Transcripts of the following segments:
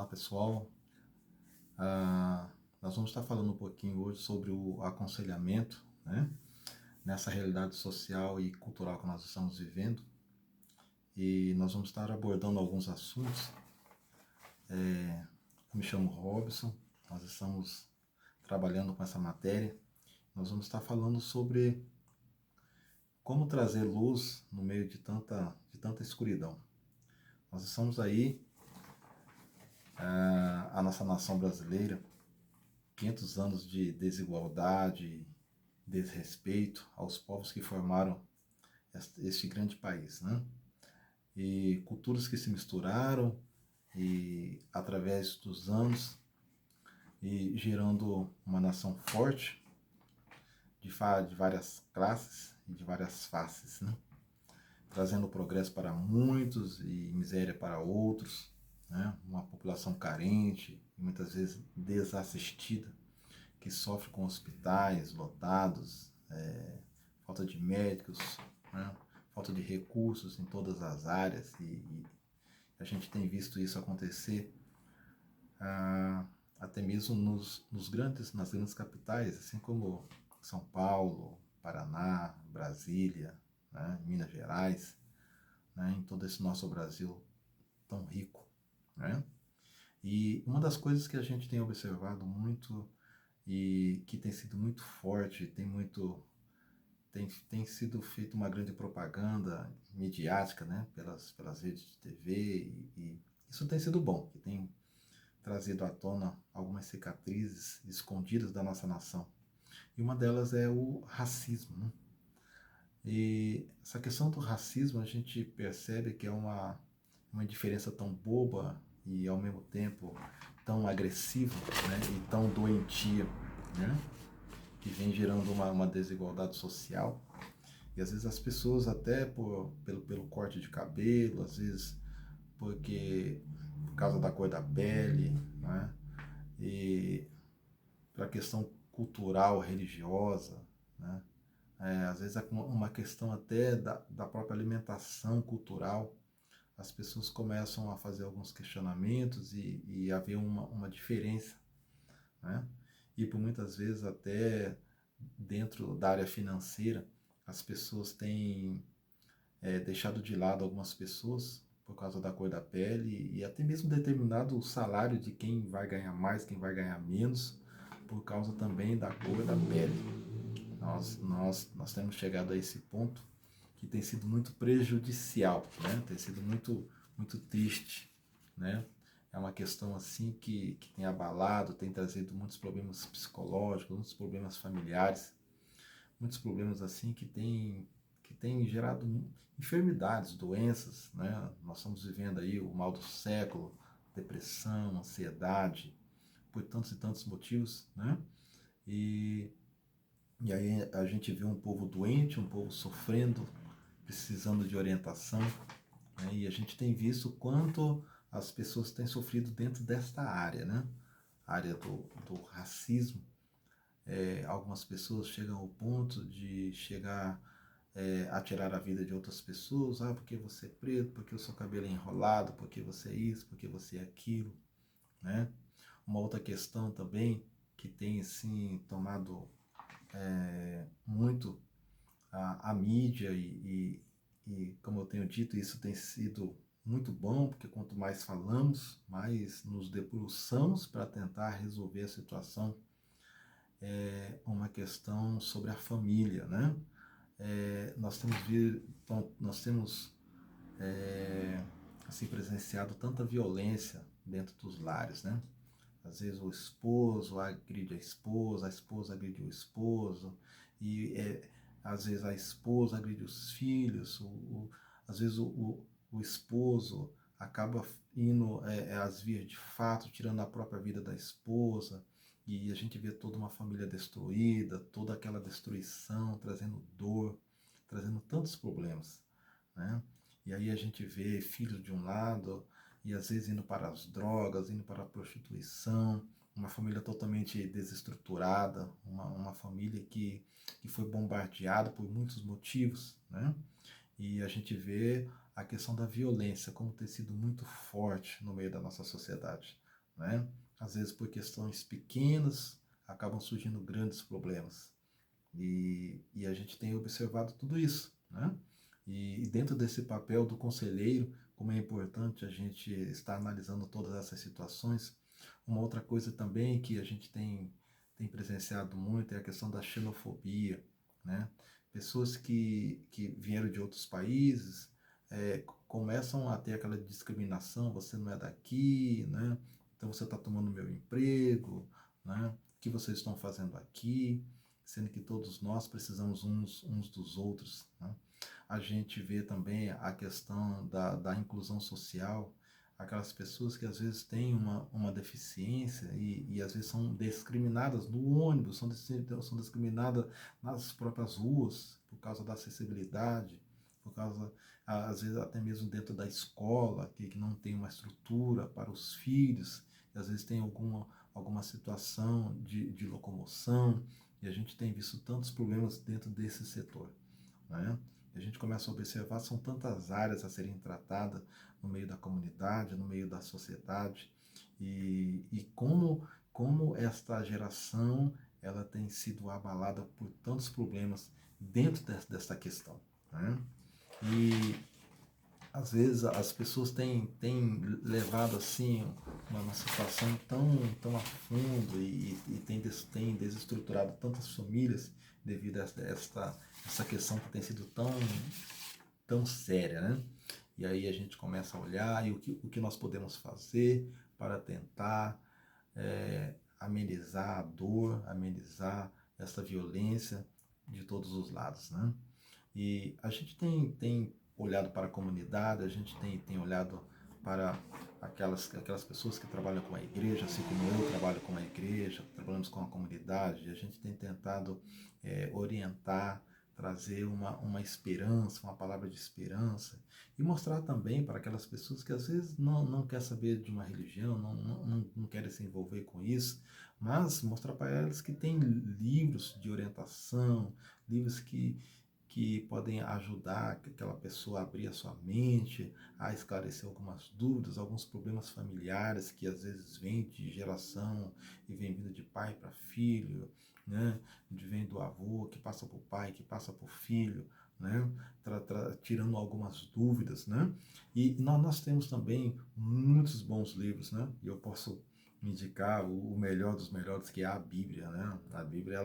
Olá pessoal, Ah, nós vamos estar falando um pouquinho hoje sobre o aconselhamento, né? Nessa realidade social e cultural que nós estamos vivendo, e nós vamos estar abordando alguns assuntos. Eu me chamo Robson, nós estamos trabalhando com essa matéria. Nós vamos estar falando sobre como trazer luz no meio de tanta escuridão. Nós estamos aí, a nossa nação brasileira, 500 anos de desigualdade, desrespeito aos povos que formaram este grande país, né? E culturas que se misturaram e através dos anos e gerando uma nação forte de várias classes e de várias faces, né? Trazendo progresso para muitos e miséria para outros, né? Uma população carente e muitas vezes desassistida, que sofre com hospitais lotados, falta de médicos, né? Falta de recursos em todas as áreas, e a gente tem visto isso acontecer até mesmo nas grandes capitais, assim como São Paulo, Paraná, Brasília, né? Minas Gerais, né? Em todo esse nosso Brasil tão rico, né? E uma das coisas que a gente tem observado muito e que tem sido muito forte, tem sido feita uma grande propaganda midiática, né, pelas redes de TV, e isso tem sido bom, que tem trazido à tona algumas cicatrizes escondidas da nossa nação. E uma delas é o racismo, né? E essa questão do racismo a gente percebe que é uma diferença tão boba e ao mesmo tempo tão agressiva, né, e tão doentia, né, que vem gerando uma desigualdade social. E às vezes as pessoas até pelo corte de cabelo, às vezes por causa da cor da pele, né, e pela questão cultural, religiosa, né, às vezes é uma questão até da própria alimentação cultural. As pessoas começam a fazer alguns questionamentos e haver uma diferença, né? E por muitas vezes até dentro da área financeira, as pessoas têm deixado de lado algumas pessoas por causa da cor da pele e até mesmo determinado o salário de quem vai ganhar mais, quem vai ganhar menos, por causa também da cor da pele. Nós temos chegado a esse ponto que tem sido muito prejudicial, né? Tem sido muito triste, né? É uma questão assim que tem abalado, tem trazido muitos problemas psicológicos, muitos problemas familiares, muitos problemas assim que tem gerado enfermidades, doenças, né? Nós estamos vivendo aí o mal do século, depressão, ansiedade, por tantos e tantos motivos, né? E, e aí a gente vê um povo doente, um povo sofrendo, precisando de orientação, né? E a gente tem visto o quanto as pessoas têm sofrido dentro desta área, né? A área do racismo. Algumas pessoas chegam ao ponto de chegar a tirar a vida de outras pessoas, porque você é preto, porque o seu cabelo é enrolado, porque você é isso, porque você é aquilo, né? Uma outra questão também que tem assim tomado muito a mídia e, como eu tenho dito, isso tem sido muito bom, porque quanto mais falamos, mais nos debruçamos para tentar resolver a situação. Uma questão sobre a família, né? Nós temos assim presenciado tanta violência dentro dos lares, né? Às vezes o esposo agride a esposa agride o esposo, e às vezes a esposa agride os filhos, às vezes o esposo acaba indo às vias de fato, tirando a própria vida da esposa, e a gente vê toda uma família destruída, toda aquela destruição, trazendo dor, trazendo tantos problemas, né? E aí a gente vê filhos de um lado, e às vezes indo para as drogas, indo para a prostituição, uma família totalmente desestruturada, uma família que foi bombardeada por muitos motivos, né? E a gente vê a questão da violência como ter sido muito forte no meio da nossa sociedade. né? Às vezes por questões pequenas acabam surgindo grandes problemas. E a gente tem observado tudo isso, né? E dentro desse papel do conselheiro, como é importante a gente estar analisando todas essas situações. Uma outra coisa também que a gente tem presenciado muito é a questão da xenofobia, né? Pessoas que vieram de outros países começam a ter aquela discriminação: você não é daqui, né? Então você está tomando meu emprego, né? O que vocês estão fazendo aqui? Sendo que todos nós precisamos uns dos outros, né? A gente vê também a questão da inclusão social, aquelas pessoas que às vezes têm uma deficiência e às vezes são discriminadas no ônibus, são discriminadas nas próprias ruas por causa da acessibilidade, por causa, às vezes até mesmo dentro da escola, que não tem uma estrutura para os filhos, e às vezes tem alguma situação de locomoção, e a gente tem visto tantos problemas dentro desse setor, né? E a gente começa a observar, são tantas áreas a serem tratadas no meio da comunidade, no meio da sociedade, e como esta geração ela tem sido abalada por tantos problemas dentro desta questão, né? E às vezes as pessoas têm levado assim uma situação tão a fundo e tem desestruturado tantas famílias devido a essa questão que tem sido tão séria, né? E aí a gente começa a olhar e o que nós podemos fazer para tentar amenizar a dor, amenizar essa violência de todos os lados, né? E a gente tem olhado para a comunidade, a gente tem olhado para aquelas pessoas que trabalham com a igreja, assim como eu trabalho com a igreja, trabalhamos com a comunidade, e a gente tem tentado orientar, trazer uma esperança, uma palavra de esperança, e mostrar também para aquelas pessoas que às vezes não quer saber de uma religião, não querem se envolver com isso, mas mostrar para elas que tem livros de orientação, livros que podem ajudar aquela pessoa a abrir a sua mente, a esclarecer algumas dúvidas, alguns problemas familiares que às vezes vêm de geração e vem vindo de pai para filho, né? Vem do avô que passa para o pai, que passa para o filho, né? Tirando algumas dúvidas, né? E nós temos também muitos bons livros, né? E eu posso indicar o melhor dos melhores, que é a Bíblia, né? A Bíblia,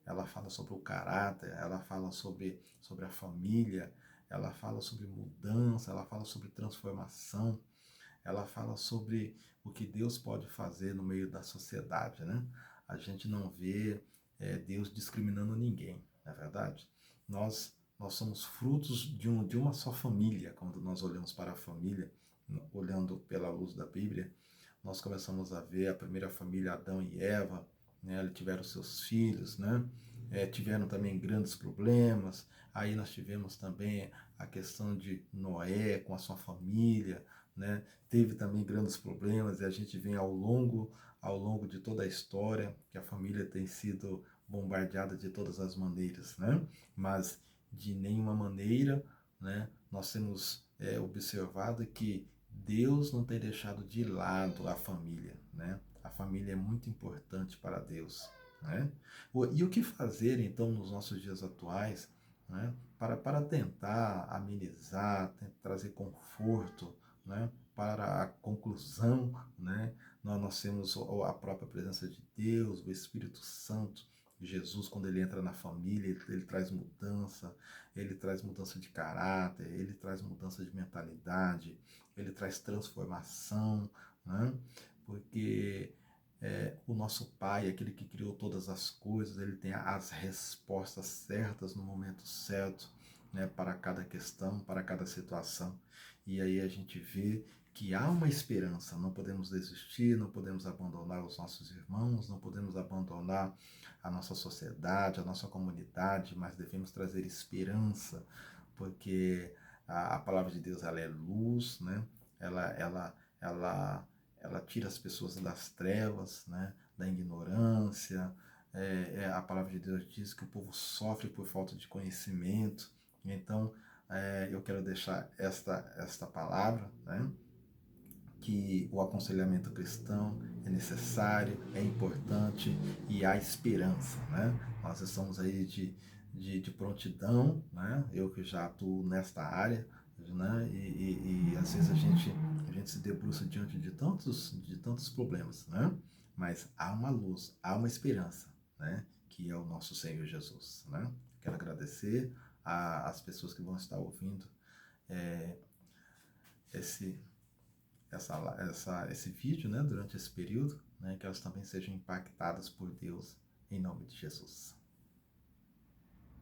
ela fala sobre o caráter, ela fala sobre a família, ela fala sobre mudança, ela fala sobre transformação, ela fala sobre o que Deus pode fazer no meio da sociedade, né? A gente não vê Deus discriminando ninguém, não é verdade? Nós somos frutos de uma só família. Quando nós olhamos para a família, olhando pela luz da Bíblia, nós começamos a ver a primeira família, Adão e Eva, né? Eles tiveram seus filhos, né? Tiveram também grandes problemas. Aí nós tivemos também a questão de Noé com a sua família, né? Teve também grandes problemas, e a gente vê ao longo de toda a história que a família tem sido bombardeada de todas as maneiras, né? Mas de nenhuma maneira, né, nós temos observado que Deus não tem deixado de lado a família, né? A família é muito importante para Deus, né? E o que fazer então nos nossos dias atuais, né, para tentar amenizar, trazer conforto, né, para a conclusão, né? Nós temos a própria presença de Deus, o Espírito Santo. Jesus, quando ele entra na família, ele traz mudança de caráter, ele traz mudança de mentalidade, ele traz transformação, né? Porque o nosso Pai, aquele que criou todas as coisas, ele tem as respostas certas no momento certo, né, para cada questão, para cada situação. E aí a gente vê que há uma esperança, não podemos desistir, não podemos abandonar os nossos irmãos, não podemos abandonar a nossa sociedade, a nossa comunidade, mas devemos trazer esperança, porque a palavra de Deus, ela é luz, né? Ela tira as pessoas das trevas, né? Da ignorância. A palavra de Deus diz que o povo sofre por falta de conhecimento. Então, eu quero deixar esta palavra, né, que o aconselhamento cristão é necessário, é importante e há esperança, né? Nós estamos aí de prontidão, né? Eu que já atuo nesta área, né? E às vezes a gente se debruça diante de tantos problemas, né? Mas há uma luz, há uma esperança, né? Que é o nosso Senhor Jesus, né? Quero agradecer às pessoas que vão estar ouvindo é, esse esse vídeo, né, durante esse período, né, que elas também sejam impactadas por Deus, em nome de Jesus.